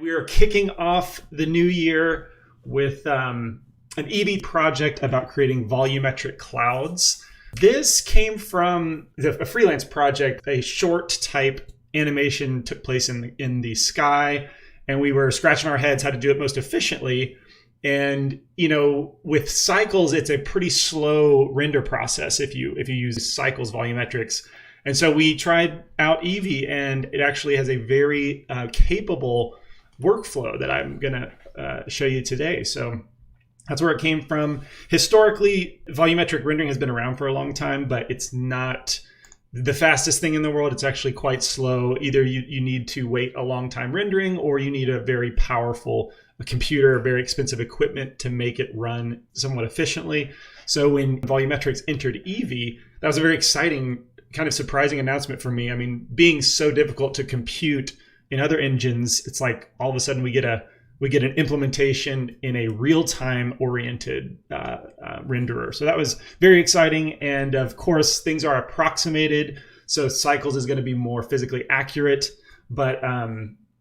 We are kicking off the new year with an Eevee project about creating volumetric clouds. This came from a freelance project. A short type animation took place in the sky, and we were scratching our heads how to do it most efficiently. And you know, with cycles, it's a pretty slow render process if you use cycles volumetrics. And so we tried out Eevee, and it actually has a very capable workflow that I'm going to show you today. So that's where it came from. Historically, volumetric rendering has been around for a long time, but it's not the fastest thing in the world. It's actually quite slow. Either you need to wait a long time rendering, or you need a very powerful computer, very expensive equipment to make it run somewhat efficiently. So when Volumetrics entered Eevee, that was a very exciting, kind of surprising announcement for me. I mean, being so difficult to compute in other engines, it's like all of a sudden we get an implementation in a real-time oriented renderer. So that was very exciting. And of course, things are approximated. So cycles is going to be more physically accurate, but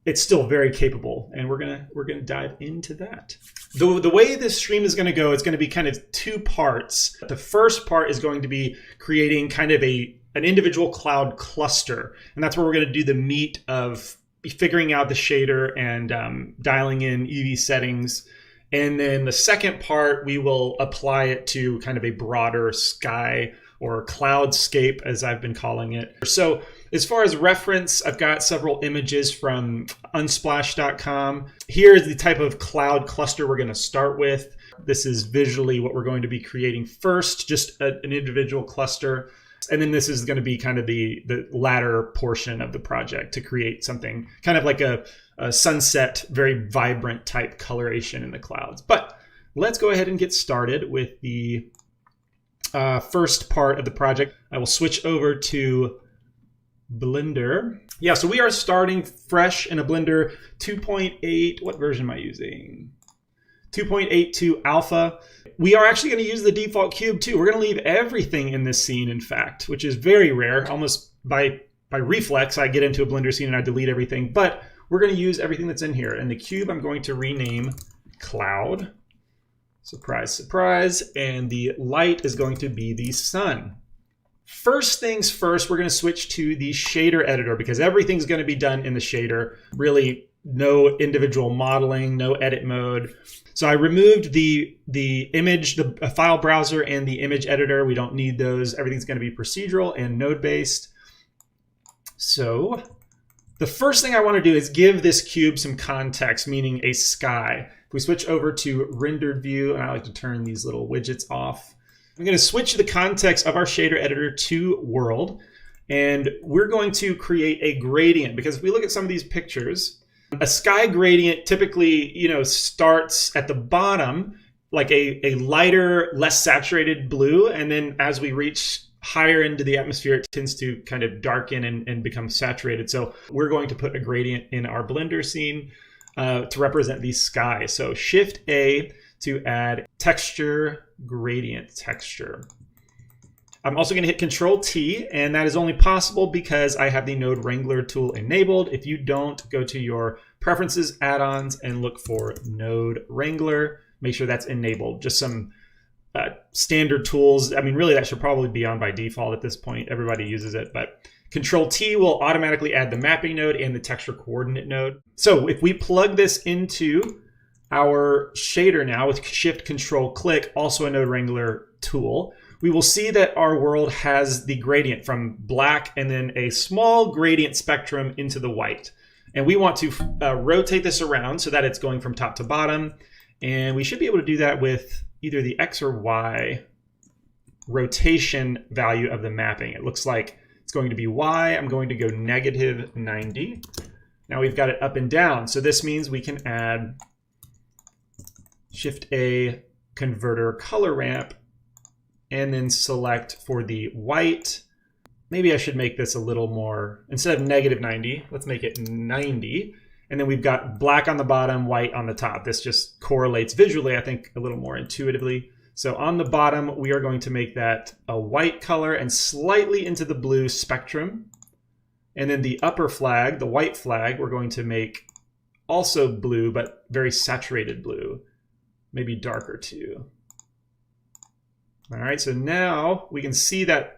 it's still very capable. And we're gonna dive into that. The way this stream is going to go, it's going to be kind of two parts. The first part is going to be creating kind of an individual cloud cluster, and that's where we're going to do the meat of figuring out the shader and dialing in Eevee settings. And then the second part, we will apply it to kind of a broader sky or cloudscape, as I've been calling it. So as far as reference, I've got several images from unsplash.com. Here is the type of cloud cluster we're going to start with. This is visually what we're going to be creating first, just an individual cluster. And then this is going to be kind of the latter portion of the project to create something kind of like a sunset, very vibrant type coloration in the clouds. But let's go ahead and get started with the first part of the project. I will switch over to Blender. Yeah, so we are starting fresh in a Blender 2.8. What version am I using? 2.82 alpha. We are actually going to use the default cube too. We're going to leave everything in this scene, in fact, which is very rare. Almost by reflex, I get into a Blender scene and I delete everything, but we're going to use everything that's in here. And the cube I'm going to rename Cloud. Surprise, surprise. And the light is going to be the sun. First things first, we're going to switch to the shader editor because everything's going to be done in the shader. Really, no individual modeling, no edit mode. So I removed the image, the file browser and the image editor. We don't need those. Everything's going to be procedural and node-based. So the first thing I want to do is give this cube some context, meaning a sky. If we switch over to rendered view, and I like to turn these little widgets off, I'm going to switch the context of our shader editor to world. And we're going to create a gradient because if we look at some of these pictures, a sky gradient typically, starts at the bottom like a lighter, less saturated blue. And then as we reach higher into the atmosphere, it tends to kind of darken and become saturated. So we're going to put a gradient in our Blender scene to represent the sky. So Shift A to add texture, gradient texture. I'm also going to hit Control T, and that is only possible because I have the Node Wrangler tool enabled. If you don't, go to your Preferences, Add-ons, and look for Node Wrangler. Make sure that's enabled. Just some standard tools. I mean, really, that should probably be on by default at this point. Everybody uses it, but Control T will automatically add the mapping node and the texture coordinate node. So if we plug this into our shader now with Shift Control Click, also a Node Wrangler tool, we will see that our world has the gradient from black and then a small gradient spectrum into the white. And we want to rotate this around so that it's going from top to bottom. And we should be able to do that with either the X or Y rotation value of the mapping. It looks like it's going to be Y. I'm going to go -90. Now we've got it up and down. So this means we can add Shift A converter color ramp and then select for the white. Maybe I should make this a little more, instead of -90, let's make it 90. And then we've got black on the bottom, white on the top. This just correlates visually, I think, a little more intuitively. So on the bottom, we are going to make that a white color and slightly into the blue spectrum. And then the upper flag, the white flag, we're going to make also blue, but very saturated blue, maybe darker too. All right, so now we can see that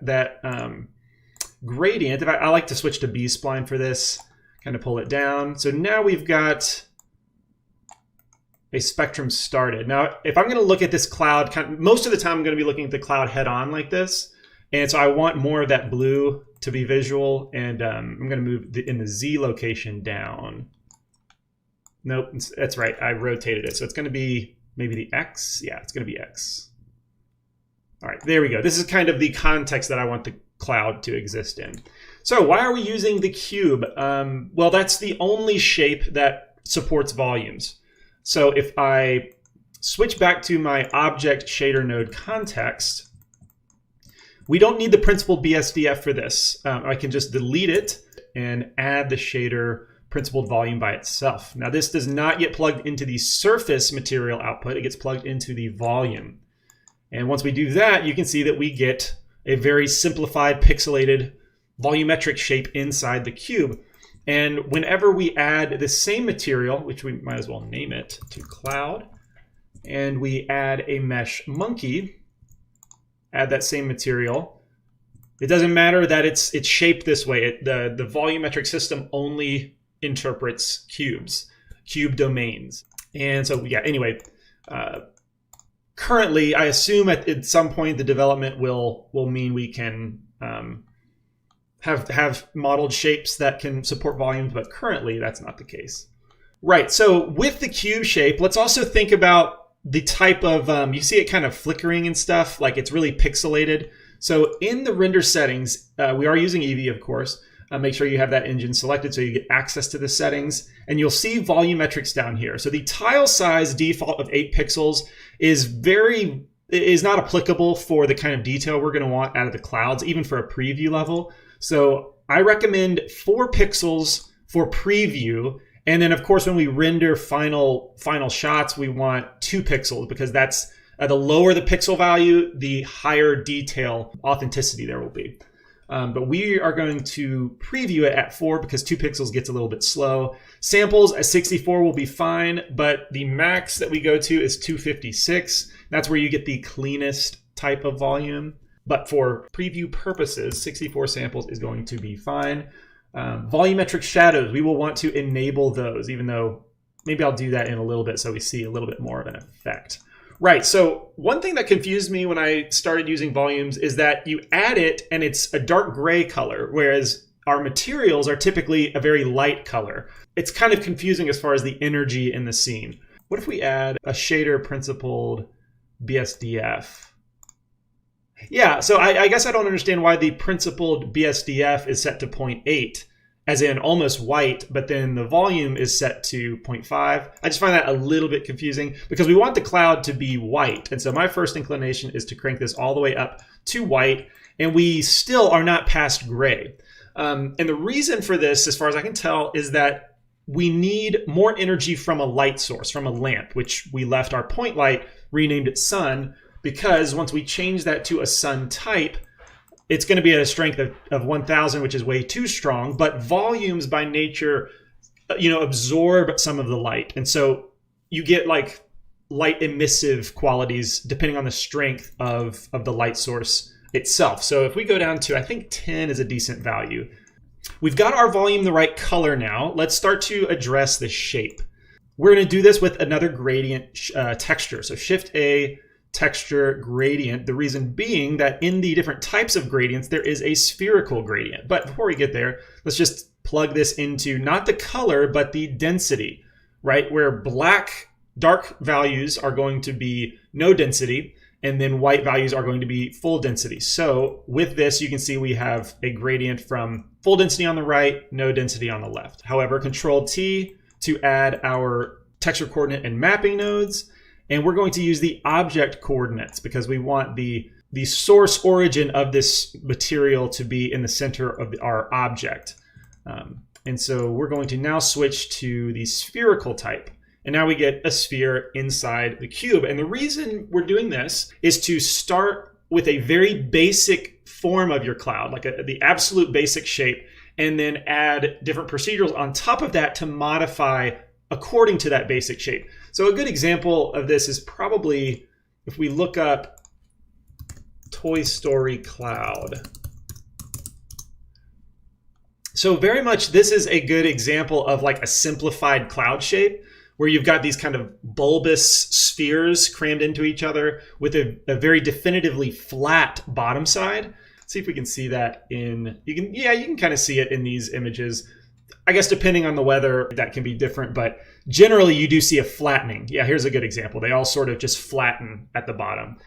gradient. I like to switch to B-spline for this, kind of pull it down. So now we've got a spectrum started. Now, if I'm going to look at this cloud, most of the time I'm going to be looking at the cloud head on like this. And so I want more of that blue to be visual, and I'm going to move in the Z location down. Nope, that's right, I rotated it. So it's going to be maybe the X. Yeah, it's going to be X. All right, there we go. This is kind of the context that I want the cloud to exist in. So why are we using the cube? Well, that's the only shape that supports volumes. So if I switch back to my object shader node context, we don't need the principled BSDF for this. I can just delete it and add the shader principled volume by itself. Now this does not get plugged into the surface material output. It gets plugged into the volume. And once we do that, you can see that we get a very simplified pixelated volumetric shape inside the cube. And whenever we add the same material, which we might as well name it to cloud, and we add a mesh monkey, add that same material, it doesn't matter that it's shaped this way. The volumetric system only interprets cubes, cube domains. And so, yeah, anyway, currently, I assume at some point the development will mean we can have modeled shapes that can support volumes, but currently that's not the case. Right, so with the cube shape, let's also think about the type of, you see it kind of flickering and stuff, like it's really pixelated. So in the render settings, we are using Eevee, of course. Make sure you have that engine selected so you get access to the settings. And you'll see volumetrics down here. So the tile size default of 8 pixels is not applicable for the kind of detail we're going to want out of the clouds, even for a preview level. So I recommend 4 pixels for preview. And then, of course, when we render final shots, we want 2 pixels because that's the lower the pixel value, the higher detail authenticity there will be. But we are going to preview it at 4 because 2 pixels gets a little bit slow. Samples at 64 will be fine, but the max that we go to is 256. That's where you get the cleanest type of volume. But for preview purposes, 64 samples is going to be fine. Volumetric shadows, we will want to enable those, even though maybe I'll do that in a little bit so we see a little bit more of an effect. Right, so one thing that confused me when I started using volumes is that you add it and it's a dark gray color, whereas our materials are typically a very light color. It's kind of confusing as far as the energy in the scene. What if we add a shader principled BSDF? Yeah, so I guess I don't understand why the principled BSDF is set to 0.8, as in almost white, but then the volume is set to 0.5. I just find that a little bit confusing because we want the cloud to be white. And so my first inclination is to crank this all the way up to white, and we still are not past gray. And the reason for this, as far as I can tell, is that we need more energy from a light source, from a lamp, which we left our point light, renamed it sun, because once we change that to a sun type, it's going to be at a strength of 1000, which is way too strong, but volumes by nature, absorb some of the light. And so you get like light emissive qualities depending on the strength of the light source itself. So if we go down to, I think 10 is a decent value. We've got our volume the right color now. Let's start to address the shape. We're going to do this with another gradient texture. So Shift A, texture gradient. The reason being that in the different types of gradients, there is a spherical gradient. But before we get there, let's just plug this into not the color, but the density, right? Where black dark values are going to be no density, and then white values are going to be full density. So with this, you can see we have a gradient from full density on the right, no density on the left. However, Control T to add our texture coordinate and mapping nodes. And we're going to use the object coordinates because we want the source origin of this material to be in the center of our object. And so we're going to now switch to the spherical type. And now we get a sphere inside the cube. And the reason we're doing this is to start with a very basic form of your cloud, like the absolute basic shape, and then add different procedurals on top of that to modify according to that basic shape. So a good example of this is probably if we look up Toy Story cloud. So very much this is a good example of like a simplified cloud shape where you've got these kind of bulbous spheres crammed into each other with a very definitively flat bottom side. See if we can see that you can kind of see it in these images. I guess depending on the weather, that can be different, but generally you do see a flattening. Yeah, here's a good example. They all sort of just flatten at the bottom.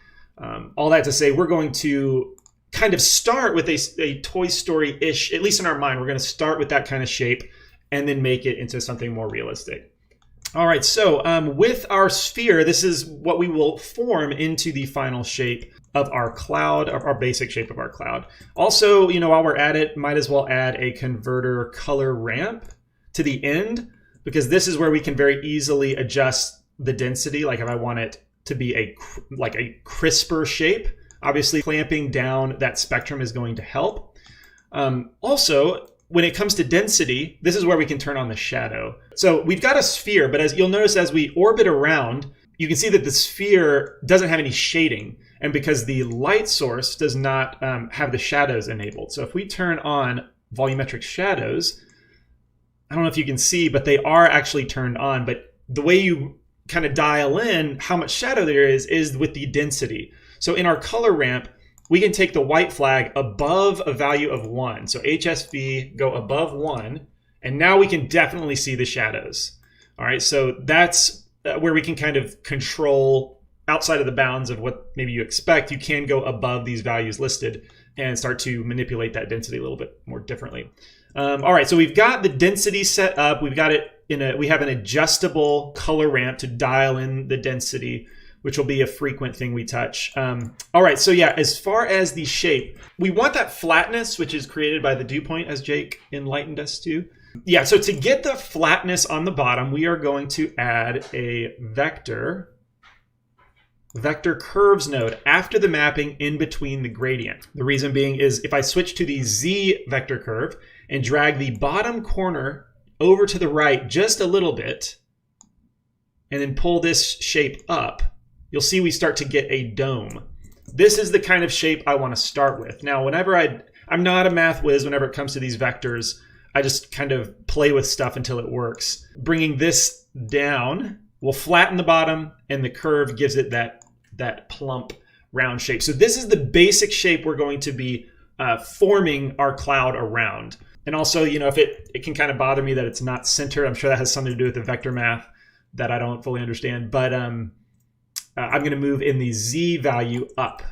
All that to say, we're going to kind of start with a Toy Story-ish, at least in our mind, we're going to start with that kind of shape and then make it into something more realistic. All right, so with our sphere, this is what we will form into the final shape of our cloud, of our basic shape of our cloud. Also, while we're at it, might as well add a converter color ramp to the end, because this is where we can very easily adjust the density. Like if I want it to be a crisper shape, obviously clamping down that spectrum is going to help. Also, when it comes to density, this is where we can turn on the shadow. So we've got a sphere, but as you'll notice as we orbit around, you can see that the sphere doesn't have any shading. And because the light source does not have the shadows enabled. So if we turn on volumetric shadows, I don't know if you can see, but they are actually turned on. But the way you kind of dial in how much shadow there is with the density. So in our color ramp, we can take the white flag above a value of 1. So HSV go above 1, and now we can definitely see the shadows. All right, so that's where we can kind of control outside of the bounds of what maybe you expect. You can go above these values listed and start to manipulate that density a little bit more differently. All right, so we've got the density set up. We've got it we have an adjustable color ramp to dial in the density, which will be a frequent thing we touch. All right, so yeah, as far as the shape, we want that flatness, which is created by the dew point, as Jake enlightened us to. Yeah, so to get the flatness on the bottom, we are going to add a vector curves node after the mapping in between the gradient. The reason being is if I switch to the Z vector curve and drag the bottom corner over to the right just a little bit, and then pull this shape up, you'll see we start to get a dome. This is the kind of shape I want to start with. Now, whenever I'm not a math whiz whenever it comes to these vectors. I just kind of play with stuff until it works. Bringing this down will flatten the bottom, and the curve gives it that plump round shape. So this is the basic shape we're going to be forming our cloud around. And also, if it can kind of bother me that it's not centered. I'm sure that has something to do with the vector math that I don't fully understand. But I'm going to move in the Z value up,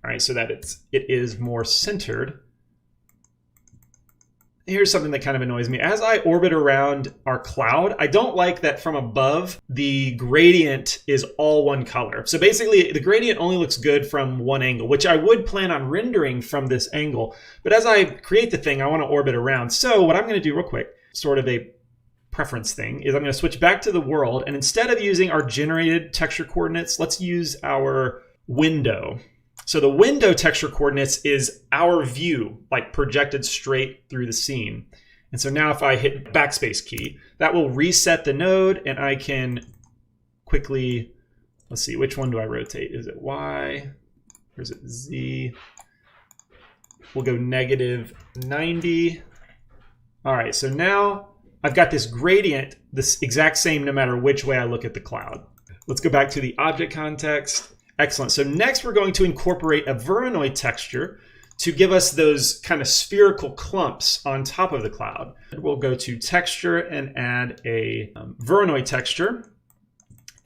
all right, so that it is more centered. Here's something that kind of annoys me. As I orbit around our cloud, I don't like that from above, the gradient is all one color. So basically, the gradient only looks good from one angle, which I would plan on rendering from this angle. But as I create the thing, I want to orbit around. So what I'm going to do real quick, sort of a preference thing, is I'm going to switch back to the world. And instead of using our generated texture coordinates, let's use our window. So the window texture coordinates is our view, like projected straight through the scene. And so now if I hit backspace key, that will reset the node, and I can quickly, let's see, which one do I rotate? Is it Y or is it Z? We'll go -90. All right, so now I've got this gradient, this exact same no matter which way I look at the cloud. Let's go back to the object context. Excellent. So next we're going to incorporate a Voronoi texture to give us those kind of spherical clumps on top of the cloud. We'll go to texture and add a Voronoi texture.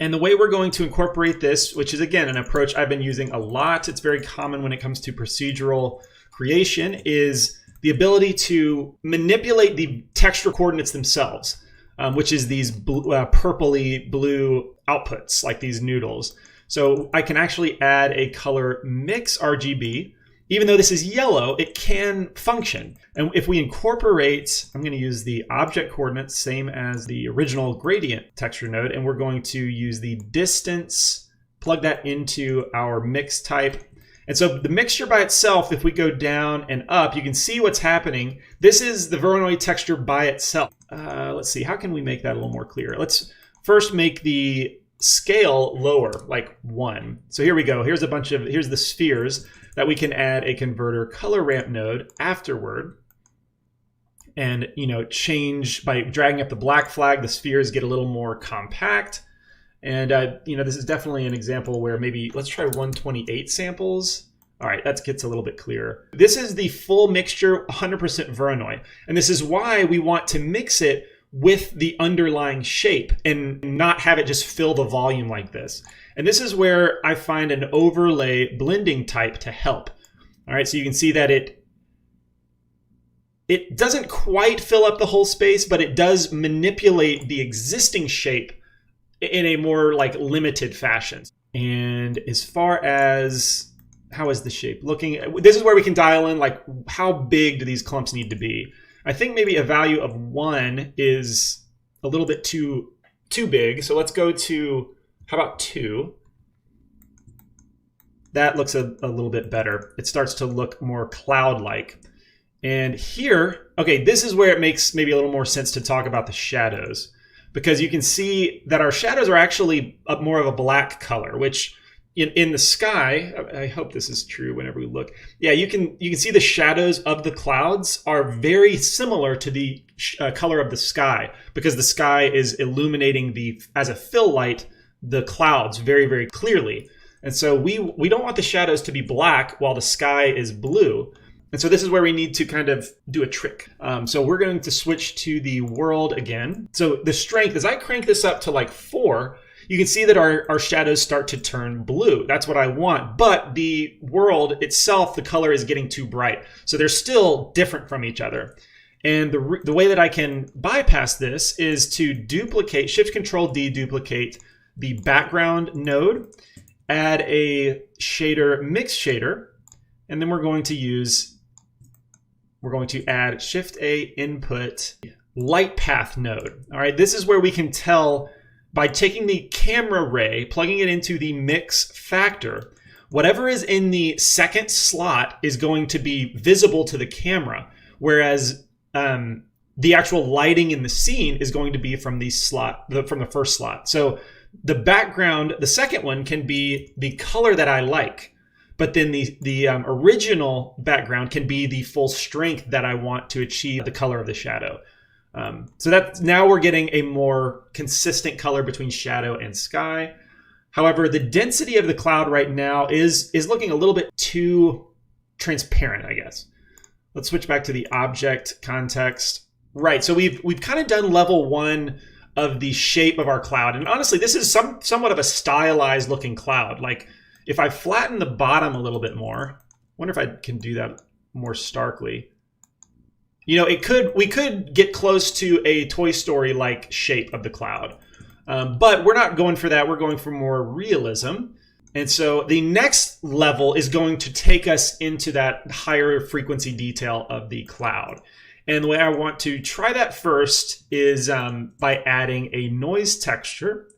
And the way we're going to incorporate this, which is again an approach I've been using a lot, it's very common when it comes to procedural creation, is the ability to manipulate the texture coordinates themselves, which is these purpley blue outputs, like these noodles. So I can actually add a color mix RGB. Even though this is yellow, it can function. And if we incorporate, I'm going to use the object coordinates, same as the original gradient texture node, and we're going to use the distance, plug that into our mix type, And so the mixture by itself, if we go down and up, you can see what's happening. This is the Voronoi texture by itself. Let's see, how can we make that a little more clear? Let's first make the scale lower, like 1. So here we go. Here's the spheres that we can add a converter color ramp node afterward. And, change by dragging up the black flag, the spheres get a little more compact. And, this is definitely an example where maybe let's try 128 samples. All right, that gets a little bit clearer. This is the full mixture, 100% Voronoi. And this is why we want to mix it with the underlying shape and not have it just fill the volume like this. And this is where I find an overlay blending type to help. All right, so you can see that it doesn't quite fill up the whole space, but it does manipulate the existing shape in a more like limited fashion. And as far as how is the shape looking, this is where we can dial in like how big do these clumps need to be. I think maybe a value of 1 is a little bit too big. So let's go to, how about 2? That looks a little bit better. It starts to look more cloud-like. And here, okay, this is where it makes maybe a little more sense to talk about the shadows, because you can see that our shadows are actually more of a black color, which in the sky, I hope this is true whenever we look. Yeah, you can see the shadows of the clouds are very similar to the color of the sky, because the sky is illuminating as a fill light the clouds very, very clearly. And so we don't want the shadows to be black while the sky is blue. And so this is where we need to kind of do a trick. So we're going to switch to the world again. So the strength, as I crank this up to like 4, you can see that our shadows start to turn blue. That's what I want. But the world itself, the color is getting too bright. So they're still different from each other. And the way that I can bypass this is to duplicate, Shift-Control-D, duplicate the background node, add a shader, mix shader, and then we're going to add Shift-A input light path node. All right, this is where we can tell by taking the camera ray, plugging it into the mix factor, whatever is in the second slot is going to be visible to the camera, whereas the actual lighting in the scene is going to be from from the first slot. So the background, the second one, can be the color that I like, but then the original background can be the full strength that I want to achieve the color of the shadow. So that now we're getting a more consistent color between shadow and sky. However, the density of the cloud right now is looking a little bit too transparent, I guess. Let's switch back to the object context. Right, so we've kind of done level 1 of the shape of our cloud. And honestly, this is somewhat of a stylized looking cloud. Like if I flatten the bottom a little bit more, I wonder if I can do that more starkly. We could get close to a Toy Story-like shape of the cloud. But we're not going for that. We're going for more realism. And so the next level is going to take us into that higher frequency detail of the cloud. And the way I want to try that first is by adding a noise texture.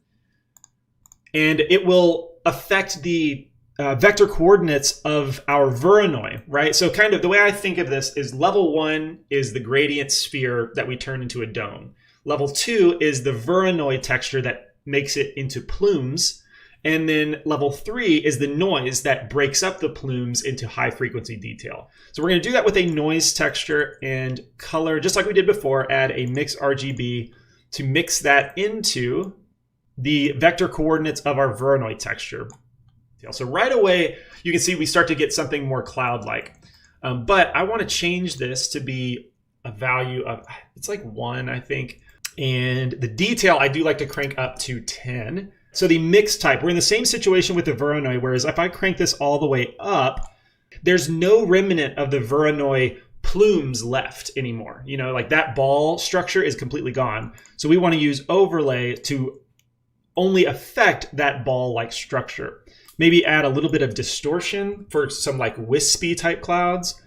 And it will affect the vector coordinates of our Voronoi, right? So kind of the way I think of this is level 1 is the gradient sphere that we turn into a dome. Level 2 is the Voronoi texture that makes it into plumes. And then level 3 is the noise that breaks up the plumes into high frequency detail. So we're going to do that with a noise texture and color, just like we did before, add a mix RGB to mix that into the vector coordinates of our Voronoi texture. So right away, you can see we start to get something more cloud-like. But I want to change this to be a value of, it's like 1, I think. And the detail, I do like to crank up to 10. So the mix type, we're in the same situation with the Voronoi, whereas if I crank this all the way up, there's no remnant of the Voronoi plumes left anymore. Like that ball structure is completely gone. So we want to use overlay to only affect that ball-like structure. Maybe add a little bit of distortion for some like wispy type clouds.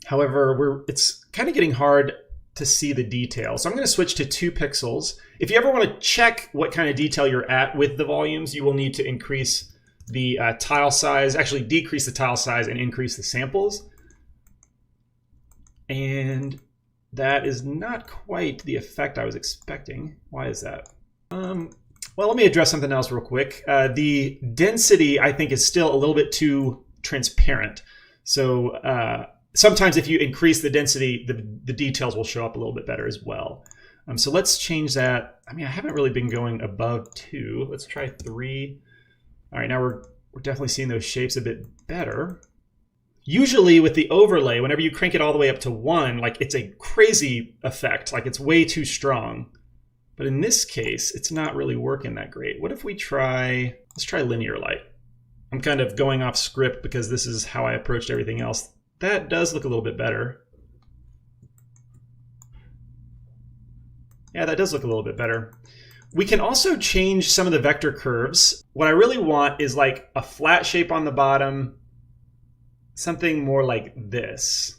However, it's kind of getting hard to see the detail. So I'm going to switch to 2 pixels. If you ever want to check what kind of detail you're at with the volumes, you will need to increase the tile size, actually decrease the tile size and increase the samples. And that is not quite the effect I was expecting. Why is that? Well, let me address something else real quick. The density, I think, is still a little bit too transparent. So sometimes if you increase the density, the details will show up a little bit better as well. So let's change that. I mean, I haven't really been going above 2. Let's try 3. All right, now we're definitely seeing those shapes a bit better. Usually with the overlay, whenever you crank it all the way up to 1, like it's a crazy effect, like it's way too strong. But in this case, it's not really working that great. What if we let's try linear light. I'm kind of going off script because this is how I approached everything else. That does look a little bit better. Yeah, that does look a little bit better. We can also change some of the vector curves. What I really want is like a flat shape on the bottom, something more like this.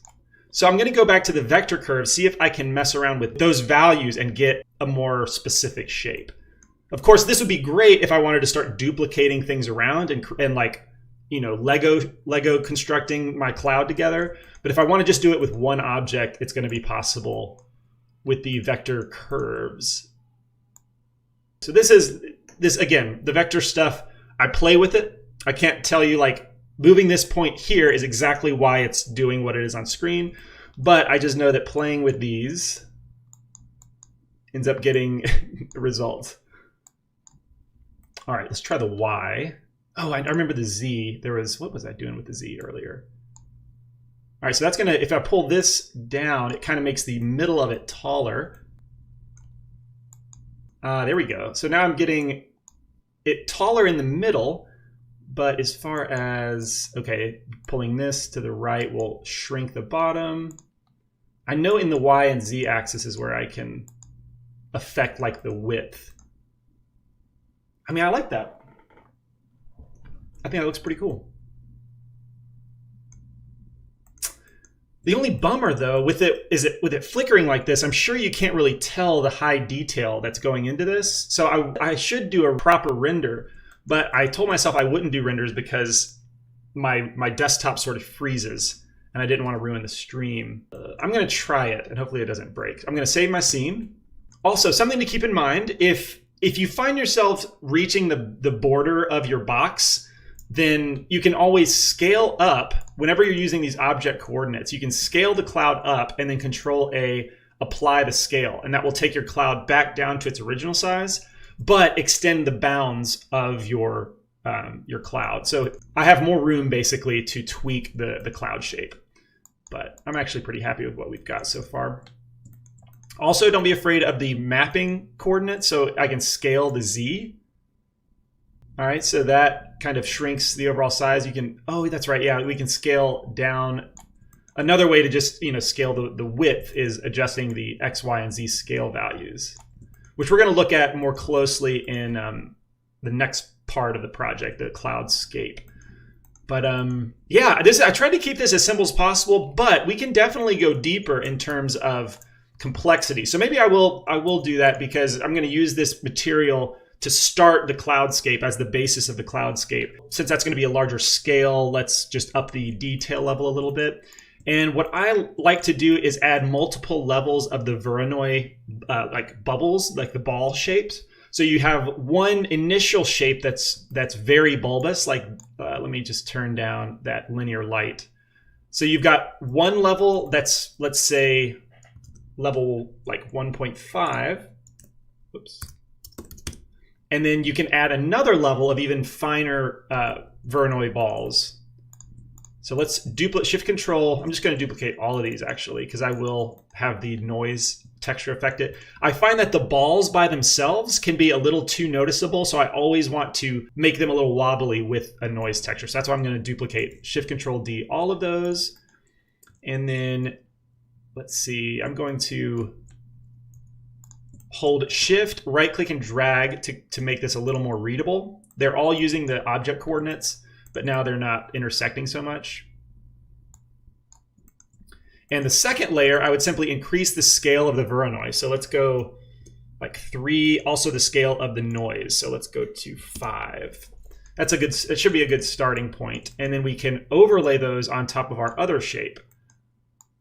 So I'm going to go back to the vector curve, see if I can mess around with those values and get a more specific shape. Of course, this would be great if I wanted to start duplicating things around and like, you know, Lego constructing my cloud together. But if I want to just do it with one object, it's going to be possible with the vector curves. So this again, the vector stuff, I play with it. I can't tell you like moving this point here is exactly why it's doing what it is on screen, but I just know that playing with these ends up getting the result. All right, let's try the Y. Oh, I remember the Z. What was I doing with the Z earlier? All right, so that's gonna, if I pull this down, it kind of makes the middle of it taller. There we go. So now I'm getting it taller in the middle, but as far as, okay, pulling this to the right will shrink the bottom. I know in the Y and Z axis is where I can affect like the width. I mean, I like that. I think that looks pretty cool. The only bummer though with it flickering like this, I'm sure you can't really tell the high detail that's going into this. So I should do a proper render, but I told myself I wouldn't do renders because my desktop sort of freezes and I didn't want to ruin the stream. I'm going to try it and hopefully it doesn't break. I'm going to save my scene. Also, something to keep in mind, if you find yourself reaching the border of your box, then you can always scale up. Whenever you're using these object coordinates, you can scale the cloud up and then Control A, apply the scale, and that will take your cloud back down to its original size, but extend the bounds of your cloud. So I have more room basically to tweak the cloud shape, but I'm actually pretty happy with what we've got so far. Also, don't be afraid of the mapping coordinates, so I can scale the Z. All right, so that kind of shrinks the overall size. You can, oh, that's right, yeah, we can scale down. Another way to just, you know, scale the width is adjusting the X, Y, and Z scale values, which we're going to look at more closely in the next part of the project, the cloudscape. But yeah, I tried to keep this as simple as possible, but we can definitely go deeper in terms of complexity. So maybe I will do that because I'm going to use this material to start the cloudscape as the basis of the cloudscape. Since that's going to be a larger scale, let's just up the detail level a little bit. And what I like to do is add multiple levels of the Voronoi like bubbles, like the ball shapes. So you have one initial shape that's very bulbous, like let me just turn down that linear light. So you've got one level that's, let's say, level like 1.5. Oops. And then you can add another level of even finer Voronoi balls. So let's Shift Control. I'm just going to duplicate all of these actually, because I will have the noise texture affected. I find that the balls by themselves can be a little too noticeable, so I always want to make them a little wobbly with a noise texture. So that's why I'm going to duplicate Shift Control D all of those. And then let's see, I'm going to hold Shift, right click and drag to make this a little more readable. They're all using the object coordinates, but now they're not intersecting so much. And the second layer, I would simply increase the scale of the Voronoi. So let's go like 3, also the scale of the noise. So let's go to 5. That's a good, it should be a good starting point. And then we can overlay those on top of our other shape,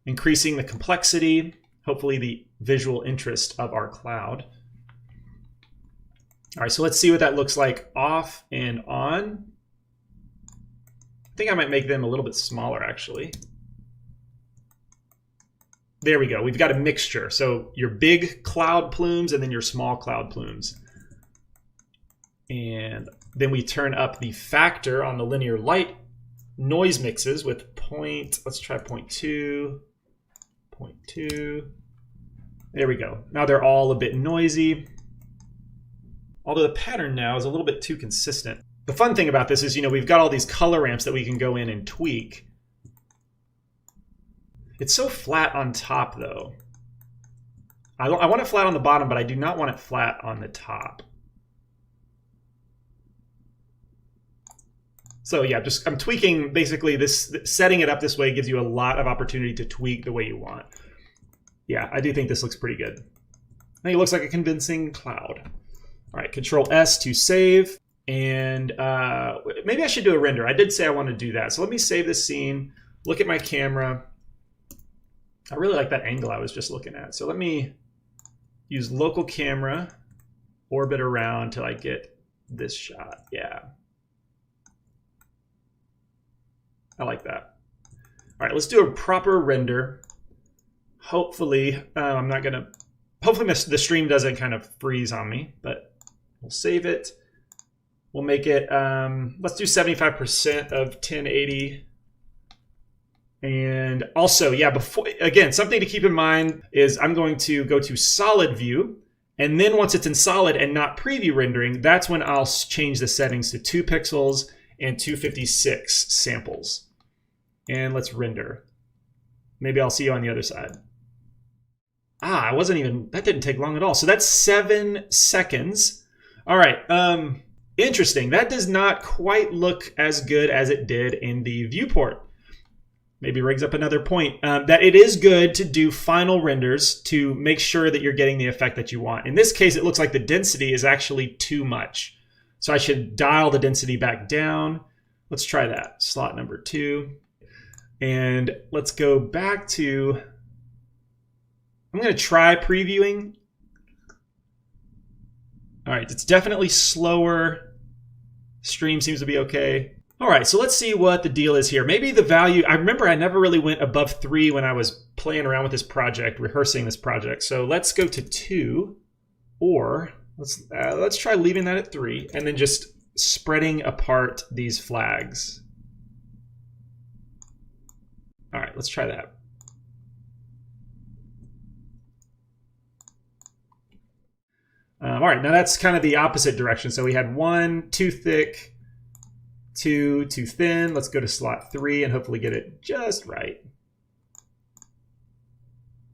increasing the complexity, hopefully the visual interest of our cloud. All right, so let's see what that looks like off and on. I think I might make them a little bit smaller, actually. There we go. We've got a mixture. So your big cloud plumes and then your small cloud plumes. And then we turn up the factor on the linear light noise mixes with let's try 0.2, 0.2. There we go. Now they're all a bit noisy. Although the pattern now is a little bit too consistent. The fun thing about this is, you know, we've got all these color ramps that we can go in and tweak. It's so flat on top, though. I want it flat on the bottom, but I do not want it flat on the top. So yeah, I'm tweaking basically this, setting it up this way gives you a lot of opportunity to tweak the way you want. Yeah, I do think this looks pretty good. I think it looks like a convincing cloud. All right, Control S to save. And maybe I should do a render. I did say I want to do that. So let me save this scene, look at my camera. I really like that angle I was just looking at. So let me use local camera, orbit around till I get this shot. Yeah. I like that. All right, let's do a proper render. Hopefully, hopefully the stream doesn't kind of freeze on me, but we'll save it. We'll make it, let's do 75% of 1080. And also, yeah, again, something to keep in mind is I'm going to go to solid view. And then once it's in solid and not preview rendering, that's when I'll change the settings to 2 pixels and 256 samples. And let's render. Maybe I'll see you on the other side. Ah, that didn't take long at all. So that's 7 seconds. All right, interesting. That does not quite look as good as it did in the viewport. Maybe brings up another point, that it is good to do final renders to make sure that you're getting the effect that you want. In this case, it looks like the density is actually too much. So I should dial the density back down. Let's try that, slot number 2. And let's go back to, I'm gonna try previewing. All right, it's definitely slower. Stream seems to be okay. All right, so let's see what the deal is here. Maybe the value, I remember I never really went above 3 when I was playing around with this project, rehearsing this project. So let's go to 2, or let's try leaving that at 3 and then just spreading apart these flags. All right, let's try that. All right, now that's kind of the opposite direction. So we had 1 too thick, 2 too thin. Let's go to slot 3 and hopefully get it just right.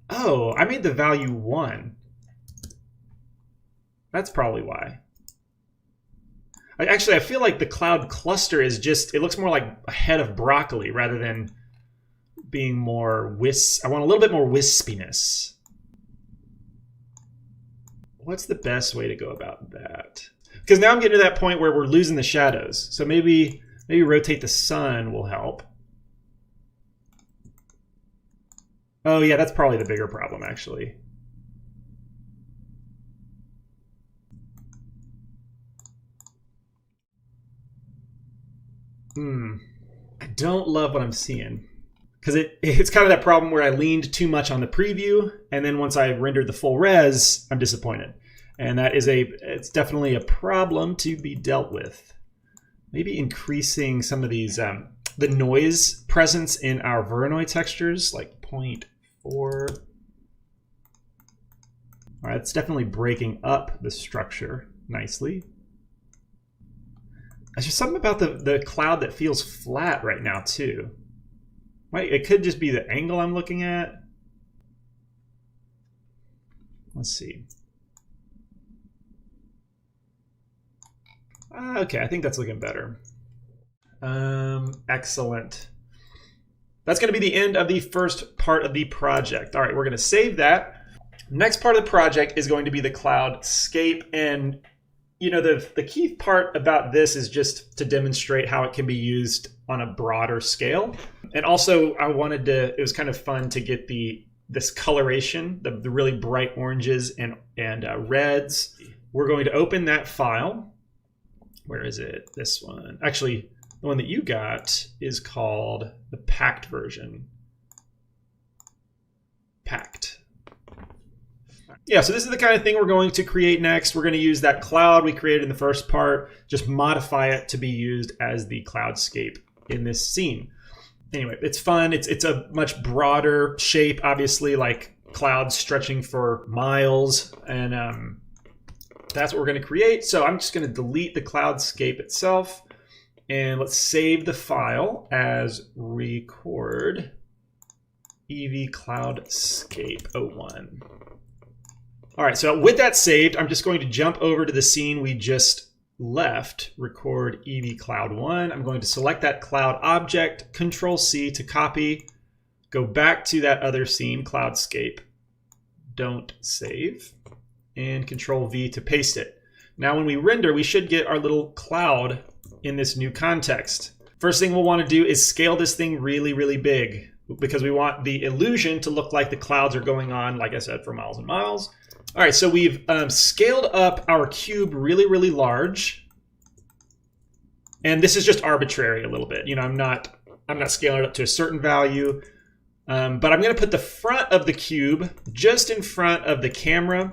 Oh, I made the value 1. That's probably why. Actually, I feel like the cloud cluster is just, it looks more like a head of broccoli rather than being more I want a little bit more wispiness. What's the best way to go about that? Because now I'm getting to that point where we're losing the shadows. So maybe rotate the sun will help. Oh yeah, that's probably the bigger problem actually. I don't love what I'm seeing. Because it's kind of that problem where I leaned too much on the preview, and then once I rendered the full res, I'm disappointed. And that is it's definitely a problem to be dealt with. Maybe increasing some of these, the noise presence in our Voronoi textures, like 0.4. All right, it's definitely breaking up the structure nicely. There's just something about the cloud that feels flat right now too. It could just be the angle I'm looking at. Let's see. Okay, I think that's looking better. Excellent. That's going to be the end of the first part of the project. All right, we're going to save that. Next part of the project is going to be the cloudscape. And you know, the key part about this is just to demonstrate how it can be used on a broader scale. And also it was kind of fun to get this coloration, the really bright oranges and reds. We're going to open that file. Where is it? This one. Actually, the one that you got is called the packed version. Packed. Yeah, so this is the kind of thing we're going to create next. We're going to use that cloud we created in the first part, just modify it to be used as the cloudscape in this scene. Anyway, it's fun. It's a much broader shape, obviously, like clouds stretching for miles. And that's what we're going to create. So I'm just going to delete the cloudscape itself. And let's save the file as record Eevee cloudscape 01. All right, so with that saved, I'm just going to jump over to the scene we just left, record Eevee cloud 1. I'm going to select that cloud object, Control C to copy, go back to that other scene, cloudscape, don't save, and Control V to paste it. Now when we render, we should get our little cloud in this new context. First thing we'll want to do is scale this thing really, really big because we want the illusion to look like the clouds are going on, like I said, for miles and miles. All right, so we've scaled up our cube really, really large. And this is just arbitrary a little bit. You know, I'm not scaling it up to a certain value. But I'm going to put the front of the cube just in front of the camera.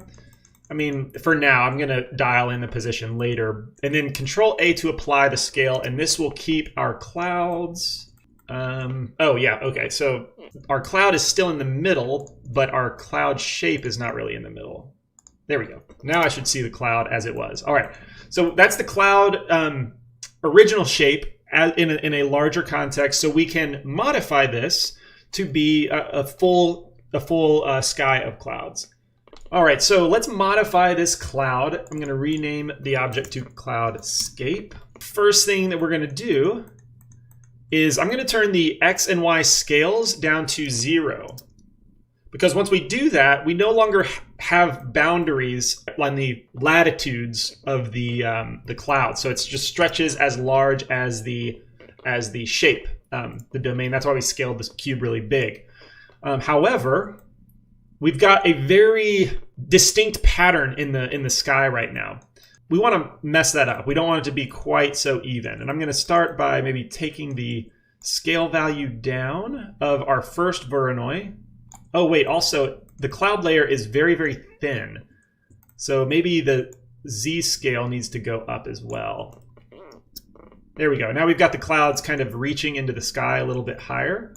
I mean, for now, I'm going to dial in the position later. And then Control A to apply the scale. And this will keep our clouds. Oh, yeah. Okay. So our cloud is still in the middle, but our cloud shape is not really in the middle. There we go. Now I should see the cloud as it was. All right. So that's the cloud original shape in a larger context. So we can modify this to be a full sky of clouds. All right. So let's modify this cloud. I'm going to rename the object to cloudscape. First thing that we're going to do is I'm going to turn the X and Y scales down to 0. Because once we do that, we no longer have boundaries on the latitudes of the cloud. So it just stretches as large as the shape, the domain. That's why we scaled this cube really big. However, we've got a very distinct pattern in the sky right now. We want to mess that up. We don't want it to be quite so even. And I'm going to start by maybe taking the scale value down of our first Voronoi. Oh, wait, also the cloud layer is very, very thin. So maybe the Z scale needs to go up as well. There we go. Now we've got the clouds kind of reaching into the sky a little bit higher.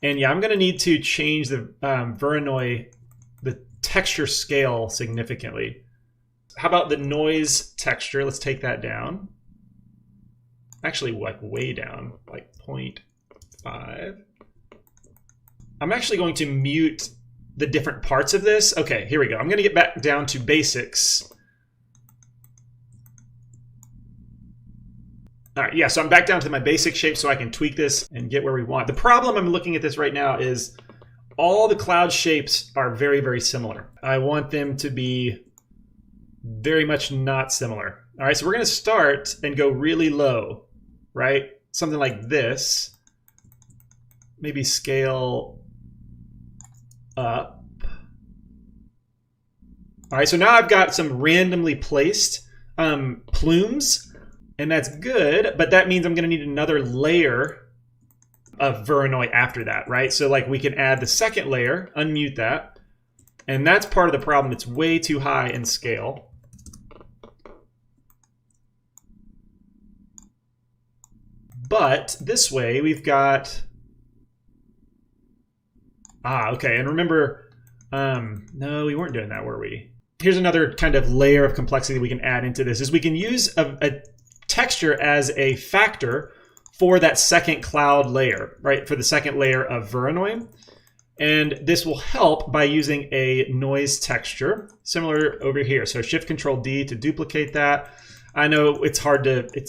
And yeah, I'm going to need to change the Voronoi, the texture scale significantly. How about the noise texture? Let's take that down. Actually, like way down, like 0.5. I'm actually going to mute the different parts of this. Okay, here we go. I'm going to get back down to basics. All right, yeah, so I'm back down to my basic shape so I can tweak this and get where we want. The problem I'm looking at this right now is all the cloud shapes are very, very similar. I want them to be very much not similar. All right, so we're going to start and go really low, right? Something like this. Maybe scale up. All right, so now I've got some randomly placed plumes, and that's good, but that means I'm going to need another layer of Voronoi after that, right? So like we can add the second layer, unmute that, and that's part of the problem. It's way too high in scale. But this way we've got, okay, and remember, no, we weren't doing that, were we? Here's another kind of layer of complexity we can add into this, is we can use a texture as a factor for that second cloud layer, right? For the second layer of Voronoi. And this will help by using a noise texture, similar over here. So Shift Control D to duplicate that. I know it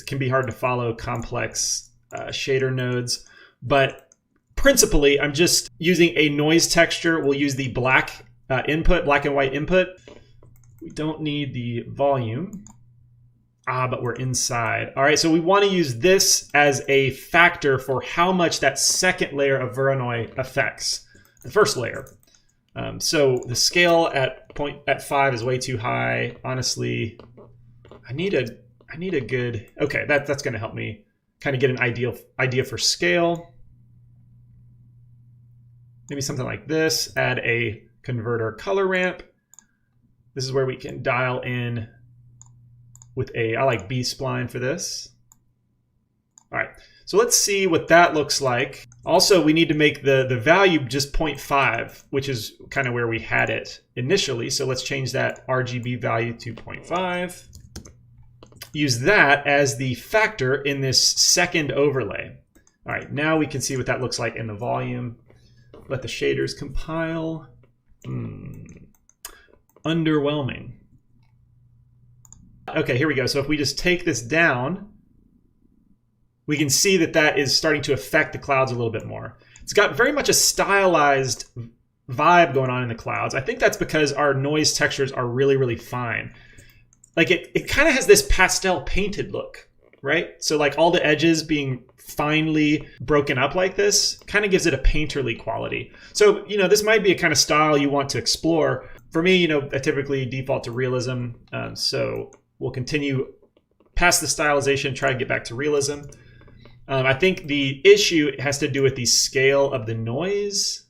can be hard to follow complex shader nodes, but principally I'm just using a noise texture. We'll use the black input, black and white input. We don't need the volume. But we're inside. All right, so we want to use this as a factor for how much that second layer of Voronoi affects the first layer. So the scale at 5 is way too high. Honestly, I need a good. Okay, that's going to help me kind of get an idea for scale. Maybe something like this. Add a converter color ramp. This is where we can dial in with I like B-spline for this. All right, so let's see what that looks like. Also, we need to make the value just 0.5, which is kind of where we had it initially. So let's change that RGB value to 0.5. Use that as the factor in this second overlay. All right, now we can see what that looks like in the volume. Let the shaders compile. Underwhelming. Okay, here we go. So if we just take this down, we can see that that is starting to affect the clouds a little bit more. It's got very much a stylized vibe going on in the clouds. I think that's because our noise textures are really, really fine. Like it kind of has this pastel painted look, right? So like all the edges being finely broken up like this kind of gives it a painterly quality. So, this might be a kind of style you want to explore. For me, I typically default to realism. So we'll continue past the stylization, try to get back to realism. I think the issue has to do with the scale of the noise.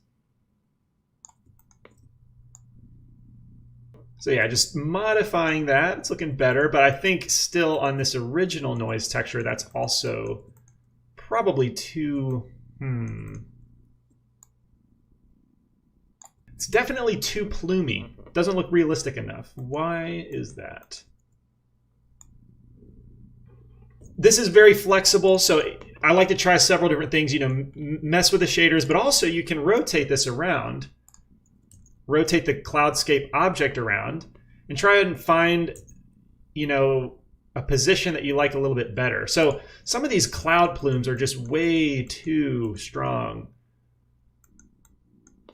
So yeah, just modifying that. It's looking better, but I think still on this original noise texture, that's also probably too, It's definitely too plumy. Doesn't look realistic enough. Why is that? This is very flexible, so I like to try several different things, mess with the shaders, but also you can rotate this around, rotate the cloudscape object around, and try and find, a position that you like a little bit better. So some of these cloud plumes are just way too strong.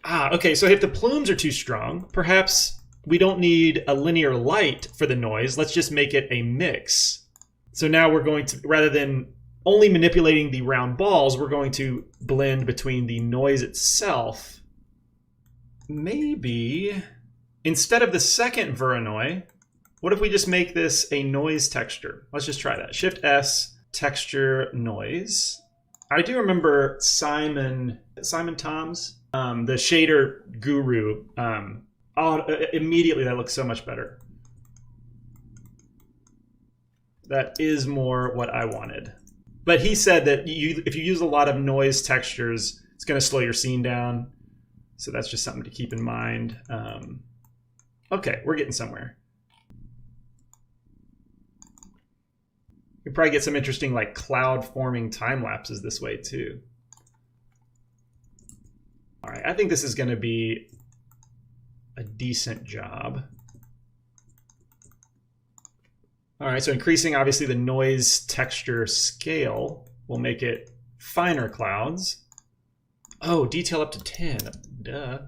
Okay, so if the plumes are too strong, perhaps we don't need a linear light for the noise. Let's just make it a mix. So now we're going to, rather than only manipulating the round balls, we're going to blend between the noise itself. Maybe instead of the second Voronoi, what if we just make this a noise texture? Let's just try that. Shift S, texture noise. I do remember Simon Tom's, the shader guru. Immediately that looks so much better. That is more what I wanted. But he said that if you use a lot of noise textures, it's going to slow your scene down. So that's just something to keep in mind. Okay, we're getting somewhere. You probably get some interesting like cloud forming time lapses this way too. All right, I think this is going to be a decent job. All right, so increasing obviously the noise texture scale will make it finer clouds. Oh, detail up to 10, duh.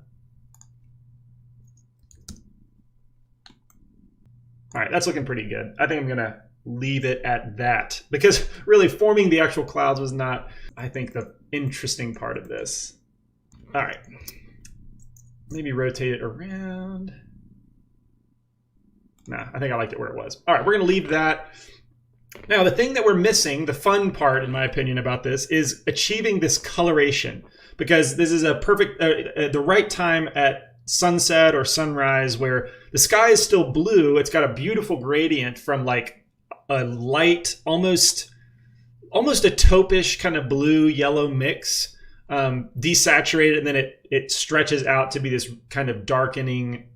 All right, that's looking pretty good. I think I'm gonna leave it at that because really forming the actual clouds was not, I think, the interesting part of this. All right, maybe rotate it around. Nah, I think I liked it where it was. All right, we're gonna leave that. Now, the thing that we're missing, the fun part, in my opinion, about this is achieving this coloration, because this is a perfect, the right time at sunset or sunrise where the sky is still blue. It's got a beautiful gradient from like a light, almost a taupe-ish kind of blue-yellow mix, desaturated, and then it stretches out to be this kind of darkening,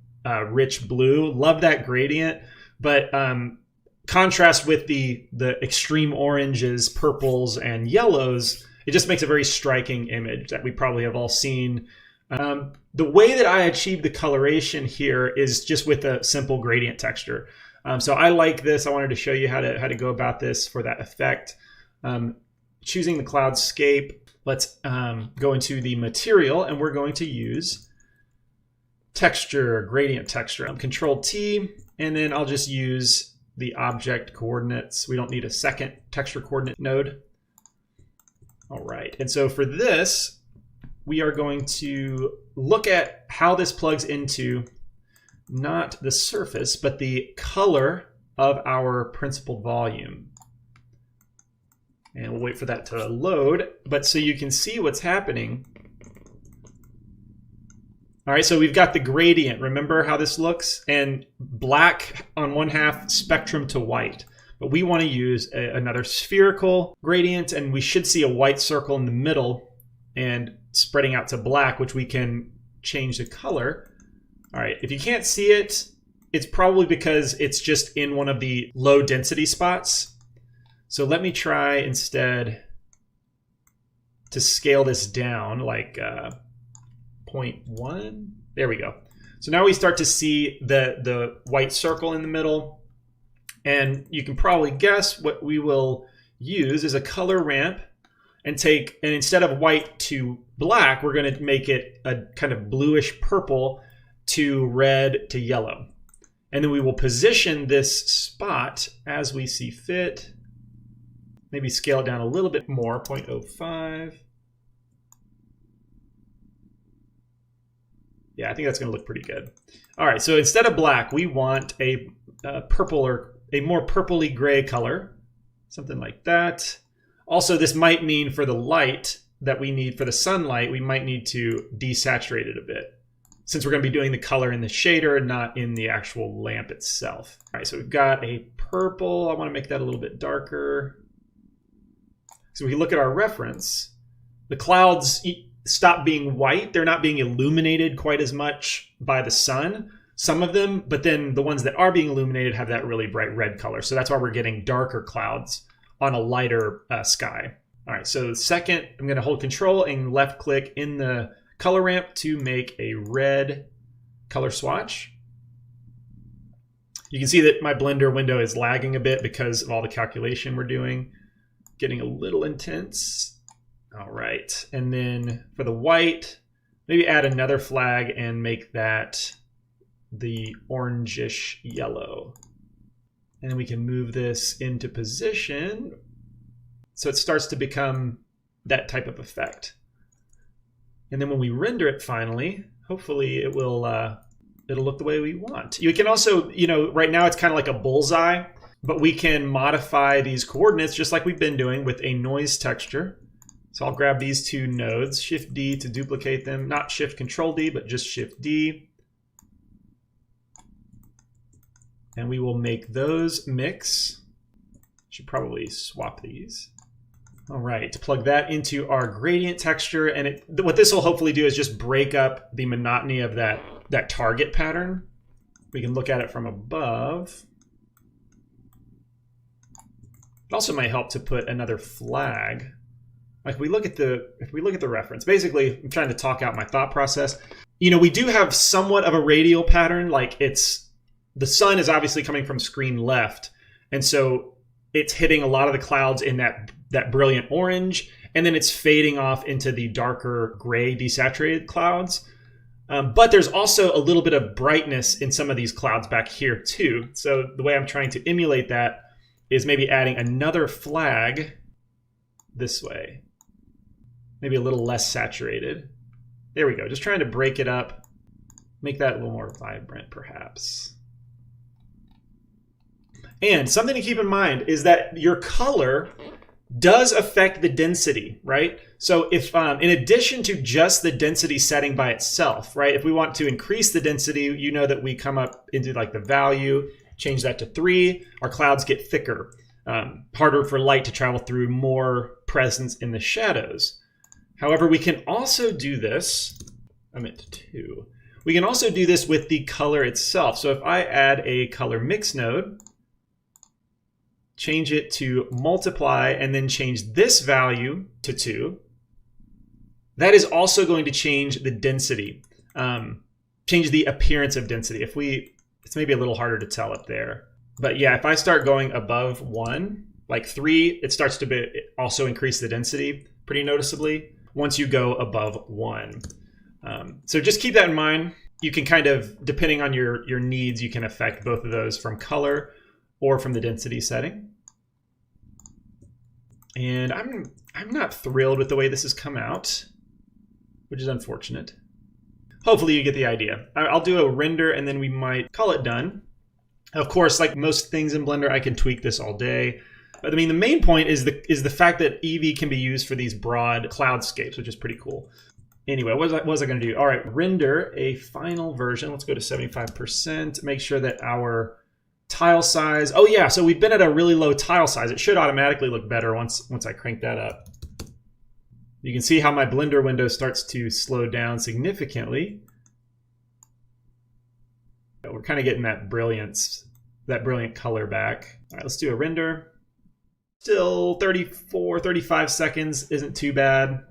rich blue. Love that gradient, but contrast with the extreme oranges, purples, and yellows, it just makes a very striking image that we probably have all seen. The way that I achieve the coloration here is just with a simple gradient texture. So I like this. I wanted to show you how to go about this for that effect. Choosing the cloudscape, let's go into the material, and we're going to use texture, gradient texture. Control T, and then I'll just use the object coordinates. We don't need a second texture coordinate node. All right, and so for this, we are going to look at how this plugs into not the surface, but the color of our principled volume. And we'll wait for that to load, but so you can see what's happening. All right, so we've got the gradient. Remember how this looks? And black on one half, spectrum to white. But we want to use another spherical gradient, and we should see a white circle in the middle and spreading out to black, which we can change the color. All right, if you can't see it, it's probably because it's just in one of the low density spots. So let me try instead to scale this down like 0.1. There we go. So now we start to see the white circle in the middle. And you can probably guess what we will use is a color ramp and instead of white to black, we're going to make it a kind of bluish purple to red to yellow. And then we will position this spot as we see fit. Maybe scale it down a little bit more, 0.05. Yeah, I think that's going to look pretty good. All right, so instead of black, we want a purple or a more purpley gray color, something like that. Also, this might mean for the light that we need for the sunlight, we might need to desaturate it a bit, since we're going to be doing the color in the shader, not in the actual lamp itself. All right, so we've got a purple. I want to make that a little bit darker. So we look at our reference, the clouds stop being white. They're not being illuminated quite as much by the sun, some of them, but then the ones that are being illuminated have that really bright red color. So that's why we're getting darker clouds on a lighter sky. All right, so second, I'm going to hold control and left click in the color ramp to make a red color swatch. You can see that my Blender window is lagging a bit because of all the calculation we're doing. Getting a little intense. All right, and then for the white, maybe add another flag and make that the orangish yellow. And then we can move this into position so it starts to become that type of effect. And then when we render it finally, hopefully it will it'll look the way we want. You can also, right now it's kind of like a bullseye, but we can modify these coordinates just like we've been doing with a noise texture. So I'll grab these two nodes, Shift D to duplicate them, not Shift Control D, but just Shift D. And we will make those mix. Should probably swap these. All right, to plug that into our gradient texture. And what this will hopefully do is just break up the monotony of that target pattern. We can look at it from above. It also might help to put another flag. Like if we look at the reference, basically I'm trying to talk out my thought process. We do have somewhat of a radial pattern, like the sun is obviously coming from screen left. And so it's hitting a lot of the clouds in that brilliant orange, and then it's fading off into the darker gray desaturated clouds. But there's also a little bit of brightness in some of these clouds back here too. So the way I'm trying to emulate that is maybe adding another flag this way. Maybe a little less saturated. There we go. Just trying to break it up. Make that a little more vibrant, perhaps. And something to keep in mind is that your color does affect the density, right? So if, in addition to just the density setting by itself, right? If we want to increase the density, that we come up into like the value, change that to 3, our clouds get thicker. Harder for light to travel through, more presence in the shadows. However, we can also do this, I meant 2. We can also do this with the color itself. So if I add a color mix node, change it to multiply, and then change this value to 2, that is also going to change the density, change the appearance of density. It's maybe a little harder to tell up there. But yeah, if I start going above 1, like 3, it starts to also increase the density pretty noticeably once you go above 1. So just keep that in mind. You can kind of, depending on your needs, you can affect both of those from color or from the density setting. And I'm not thrilled with the way this has come out, which is unfortunate. Hopefully you get the idea. I'll do a render and then we might call it done. Of course, like most things in Blender, I can tweak this all day. But I mean, the main point is the fact that Eevee can be used for these broad cloudscapes, which is pretty cool. Anyway, what was I going to do? All right, render a final version. Let's go to 75%. Make sure that our tile size. Oh yeah, so we've been at a really low tile size. It should automatically look better once I crank that up. You can see how my Blender window starts to slow down significantly. We're kind of getting that brilliance, that brilliant color back. All right, let's do a render. Still 34, 35 seconds isn't too bad.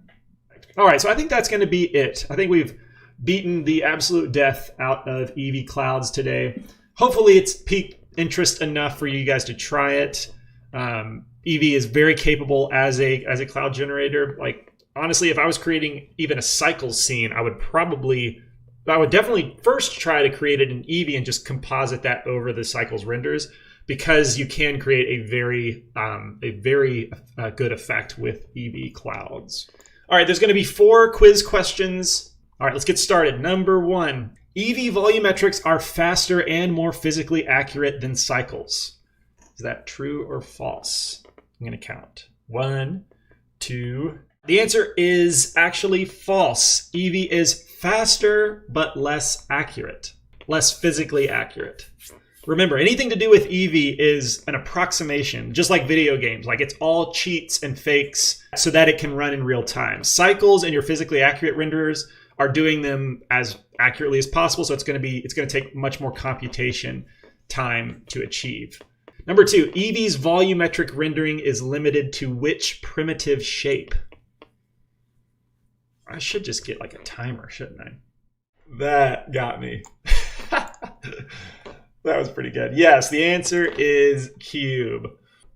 All right, so I think that's going to be it. I think we've beaten the absolute death out of Eevee Clouds today. Hopefully it's piqued interest enough for you guys to try it. Eevee is very capable as a cloud generator. Like, honestly, if I was creating even a cycles scene, I would definitely first try to create it in Eevee and just composite that over the cycles renders, because you can create a very good effect with Eevee Clouds. All right, there's going to be 4 quiz questions. All right, let's get started. Number 1. Eevee volumetrics are faster and more physically accurate than cycles. Is that true or false? I'm going to count. 1, 2. The answer is actually false. Eevee is faster but less accurate, less physically accurate. Remember, anything to do with Eevee is an approximation, just like video games. Like, it's all cheats and fakes so that it can run in real time. Cycles and your physically accurate renderers are doing them as accurately as possible, so it's going to take much more computation time to achieve. Number 2, Eevee's volumetric rendering is limited to which primitive shape? I should just get like a timer, shouldn't I? That got me. That was pretty good. Yes, the answer is cube.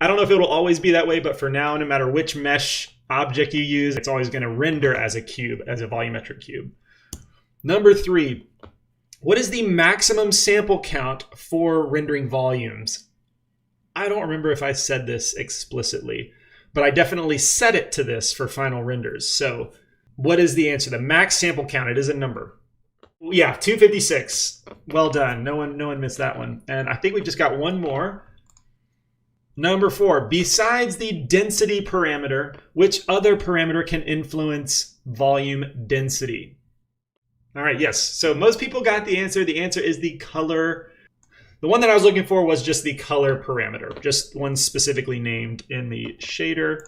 I don't know if it will always be that way, but for now, no matter which mesh object you use, it's always going to render as a cube, as a volumetric cube. Number 3, what is the maximum sample count for rendering volumes? I don't remember if I said this explicitly, but I definitely set it to this for final renders. So what is the answer? The max sample count, it is a number. Yeah, 256. Well done. No one missed that one. And I think we just got one more. Number 4, besides the density parameter, which other parameter can influence volume density? All right, yes. So most people got the answer. The answer is the color. The one that I was looking for was just the color parameter, just one specifically named in the shader.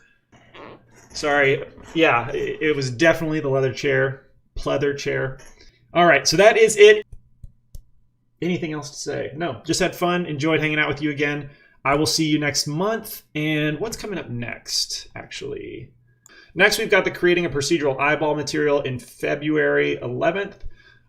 Sorry. Yeah, it was definitely the leather chair, pleather chair. All right, so that is it. Anything else to say? No, just had fun, enjoyed hanging out with you again. I will see you next month. And what's coming up next, actually? Next, we've got the creating a procedural eyeball material in February 11th.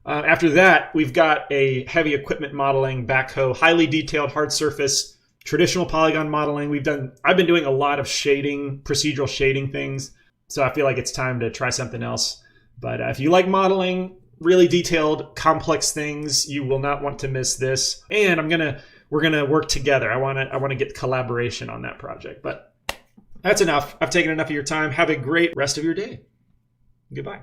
After that, we've got a heavy equipment modeling, backhoe, highly detailed hard surface, traditional polygon modeling. I've been doing a lot of shading, procedural shading things. So I feel like it's time to try something else. But if you like modeling, really detailed, complex things, you will not want to miss this. And we're gonna work together. I wanna get collaboration on that project. But that's enough. I've taken enough of your time. Have a great rest of your day. Goodbye.